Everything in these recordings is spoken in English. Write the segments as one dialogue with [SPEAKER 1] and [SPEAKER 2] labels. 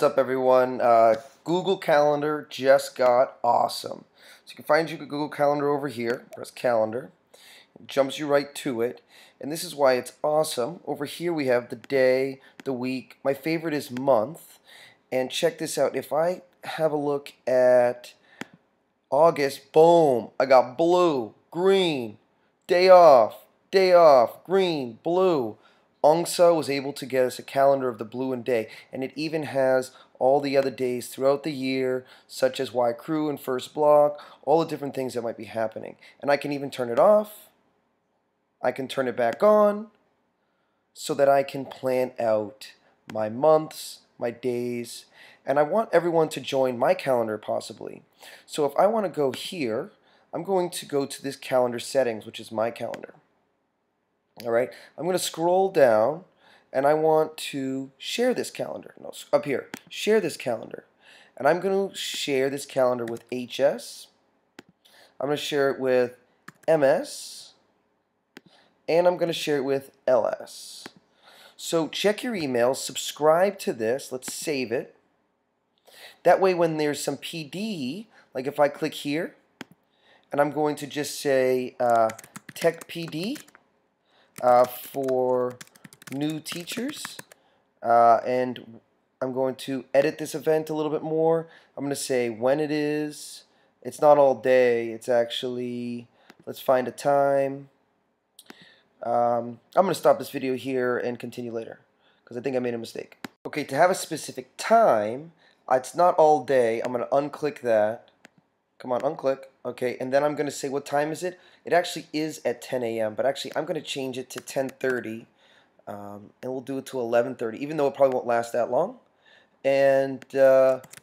[SPEAKER 1] What's up, everyone? Google Calendar just got awesome. So you can find your Google Calendar over here. Press Calendar. It jumps you right to it. And this is why it's awesome. Over here we have the day, the week. My favorite is month. And check this out. If I have a look at August, boom, I got blue, green, day off, green, blue. Ongsa was able to get us a calendar of the blue and day, and it even has all the other days throughout the year, such as Y Crew and First Block, all the different things that might be happening. And I can even turn it off. I can turn it back on so that I can plan out my months, my days, and I want everyone to join my calendar possibly. So if I want to go here, I'm going to go to this calendar settings, which is my calendar. Alright, I'm going to scroll down and I want to share this calendar. No, up here, share this calendar. And I'm going to share this calendar with HS. I'm going to share it with MS. And I'm going to share it with LS. So check your emails, subscribe to this, let's save it. That way when there's some PD, like if I click here, and I'm going to just say Tech PD, for new teachers, and I'm going to edit this event a little bit more. I'm going to say when it is. It's not all day, it's actually, let's find a time. I'm going to stop this video here and continue later because I think I made a mistake. Okay, to have a specific time, it's not all day. I'm going to unclick that. Come on, unclick. Okay, and then I'm going to say what time is it? It actually is at 10 a.m., but actually I'm going to change it to 10:30, and we'll do it to 11:30, even though it probably won't last that long. And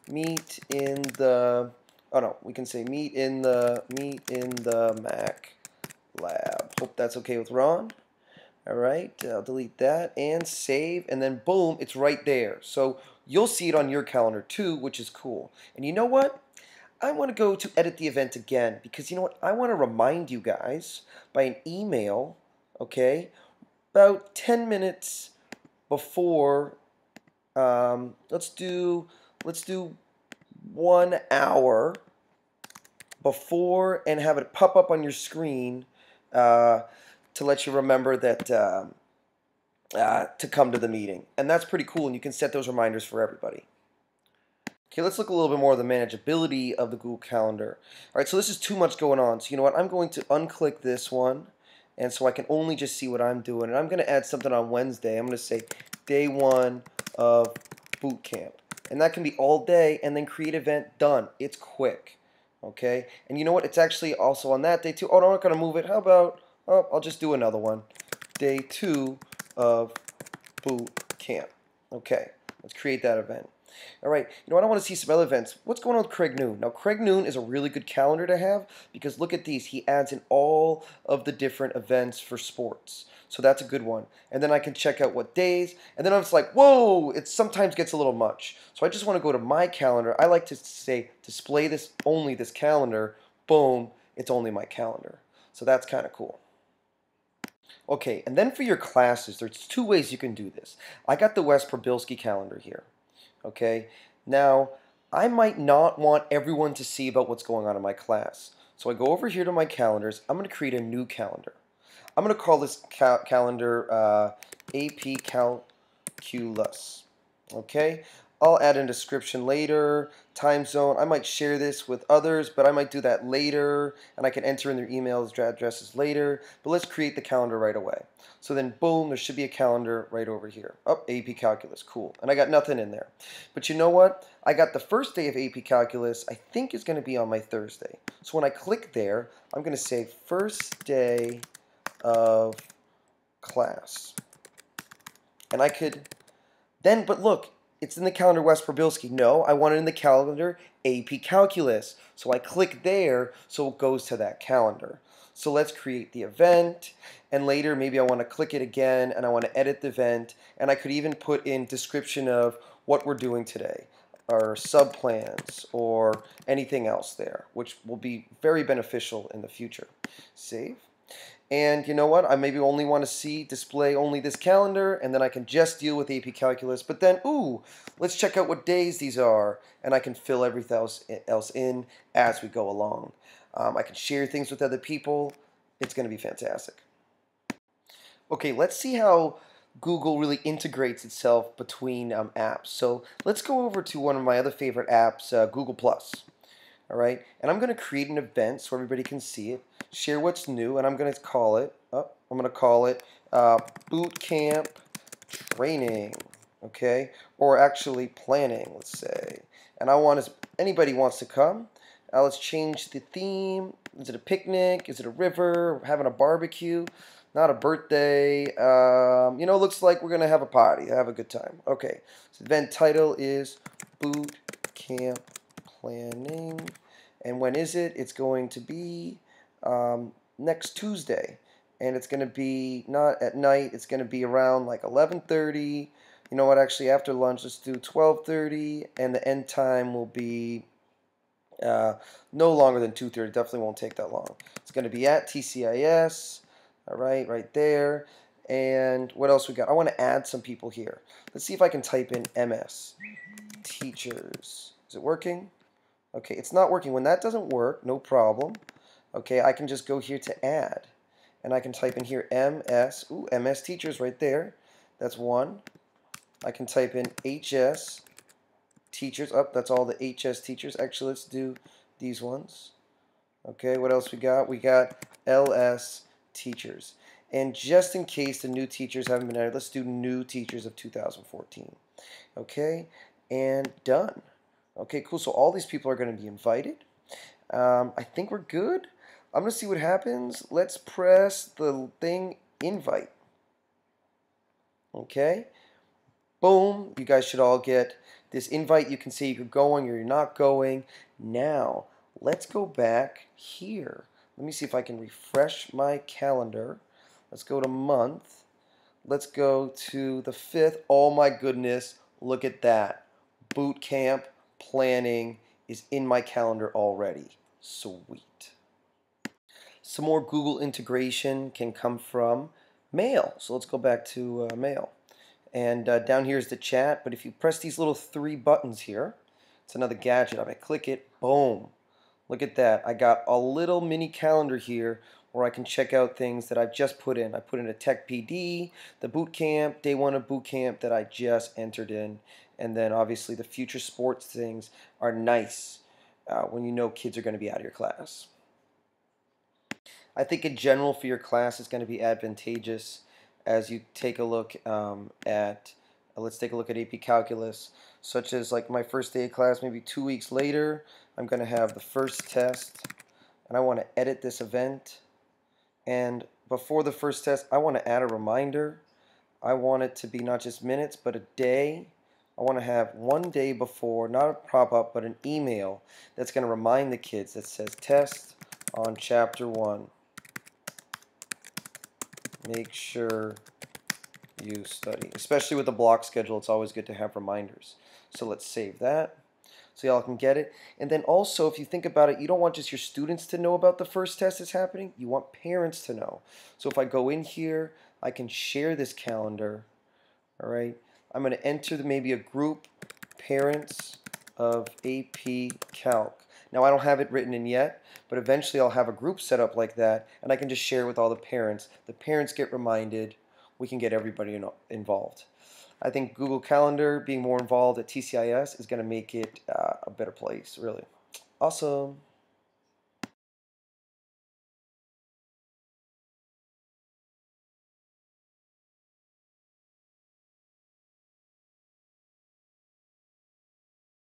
[SPEAKER 1] meet in the, oh no, we can say meet in the Mac lab. Hope that's okay with Ron. All right, I'll delete that and save, and then boom, it's right there. So you'll see it on your calendar too, which is cool. And you know what? I want to go to edit the event again because you know what? I want to remind you guys by an email, okay, about 10 minutes before. Let's do 1 hour before and have it pop up on your screen to let you remember that to come to the meeting. And that's pretty cool, and you can set those reminders for everybody. Okay, let's look a little bit more at the manageability of the Google Calendar. All right, so this is too much going on. So you know what? I'm going to unclick this one, and so I can only just see what I'm doing. And I'm going to add something on Wednesday. I'm going to say day 1 of boot camp. And that can be all day, and then create event, done. It's quick, okay? And you know what? It's actually also on that day too. Oh, no, I'm not going to move it. How about, oh, I'll just do another one. Day 2 of boot camp. Okay, let's create that event. All right, you know what? I want to see some other events. What's going on with Craig Noon? Now, Craig Noon is a really good calendar to have because look at these. He adds in all of the different events for sports. So that's a good one. And then I can check out what days. And then I was like, whoa, it sometimes gets a little much. So I just want to go to my calendar. I like to say, display this, only this calendar. Boom, it's only my calendar. So that's kind of cool. Okay, and then for your classes, there's 2 ways you can do this. I got the Wes Probilski calendar here. Okay, now I might not want everyone to see about what's going on in my class. So I go over here to my calendars. I'm going to create a new calendar. I'm going to call this calendar AP Calculus. Okay, I'll add a description later, time zone. I might share this with others, but I might do that later, and I can enter in their emails, addresses later. But let's create the calendar right away. So then, boom, there should be a calendar right over here. Oh, AP Calculus, cool. And I got nothing in there. But you know what? I got the first day of AP Calculus, I think is going to be on my Thursday. So when I click there, I'm going to say first day of class. And I could then, but look, it's in the calendar Wes Probilski. No, I want it in the calendar AP Calculus. So I click there, so it goes to that calendar. So let's create the event, and later maybe I want to click it again, and I want to edit the event, and I could even put in description of what we're doing today, or sub-plans, or anything else there, which will be very beneficial in the future. Save. And you know what? I maybe only want to see display only this calendar, and then I can just deal with AP Calculus. But then, ooh, let's check out what days these are, and I can fill everything else in as we go along. I can share things with other people. It's going to be fantastic. Okay, let's see how Google really integrates itself between apps. So let's go over to one of my other favorite apps, Google Plus. All right, and I'm going to create an event so everybody can see it, share what's new, and I'm going to call it, Boot Camp Training, okay, or actually planning, let's say. And I want, as anybody wants to come, let's change the theme. Is it a picnic? Is it a river? Having a barbecue? Not a birthday. Looks like we're going to have a party, have a good time. Okay, so the event title is Boot Camp Planning. And when is it? It's going to be next Tuesday. And it's going to be not at night. It's going to be around like 11:30. You know what? Actually, after lunch, let's do 12:30. And the end time will be no longer than 2:30. Definitely won't take that long. It's going to be at TCIS. All right there. And what else we got? I want to add some people here. Let's see if I can type in MS teachers. Is it working? Okay, it's not working. When that doesn't work, no problem. Okay, I can just go here to add. And I can type in here MS. Ooh, MS teachers right there. That's one. I can type in HS teachers. Oh, that's all the HS teachers. Actually, let's do these ones. Okay, what else we got? We got LS teachers. And just in case the new teachers haven't been added, let's do new teachers of 2014. Okay, and done. Okay, cool. So all these people are going to be invited. I think we're good. I'm going to see what happens. Let's press the thing invite. Okay. Boom. You guys should all get this invite. You can say you're going or you're not going. Now, let's go back here. Let me see if I can refresh my calendar. Let's go to month. Let's go to the 5th. Oh my goodness. Look at that. Boot camp planning is in my calendar already. Sweet. Some more Google integration can come from mail. So let's go back to mail. And down here is the chat. But if you press these little 3 buttons here, it's another gadget. If I click it, boom. Look at that. I got a little mini calendar here where I can check out things that I've just put in. I put in a Tech PD, the boot camp, day 1 of boot camp that I just entered in. And then obviously the future sports things are nice when you know kids are going to be out of your class. I think in general for your class it's going to be advantageous as you take a look let's take a look at AP Calculus, such as like my first day of class, maybe 2 weeks later, I'm going to have the first test, and I want to edit this event. And before the first test, I want to add a reminder. I want it to be not just minutes, but a day. I want to have 1 day before, not a pop-up, but an email that's going to remind the kids that says test on chapter 1. Make sure you study. Especially with the block schedule, it's always good to have reminders. So let's save that so y'all can get it. And then also, if you think about it, you don't want just your students to know about the first test that's happening. You want parents to know. So if I go in here, I can share this calendar. All right. I'm going to enter maybe a group, parents of AP Calc. Now, I don't have it written in yet, but eventually I'll have a group set up like that, and I can just share with all the parents. The parents get reminded. We can get everybody involved. I think Google Calendar being more involved at TCIS is going to make it a better place, really. Awesome.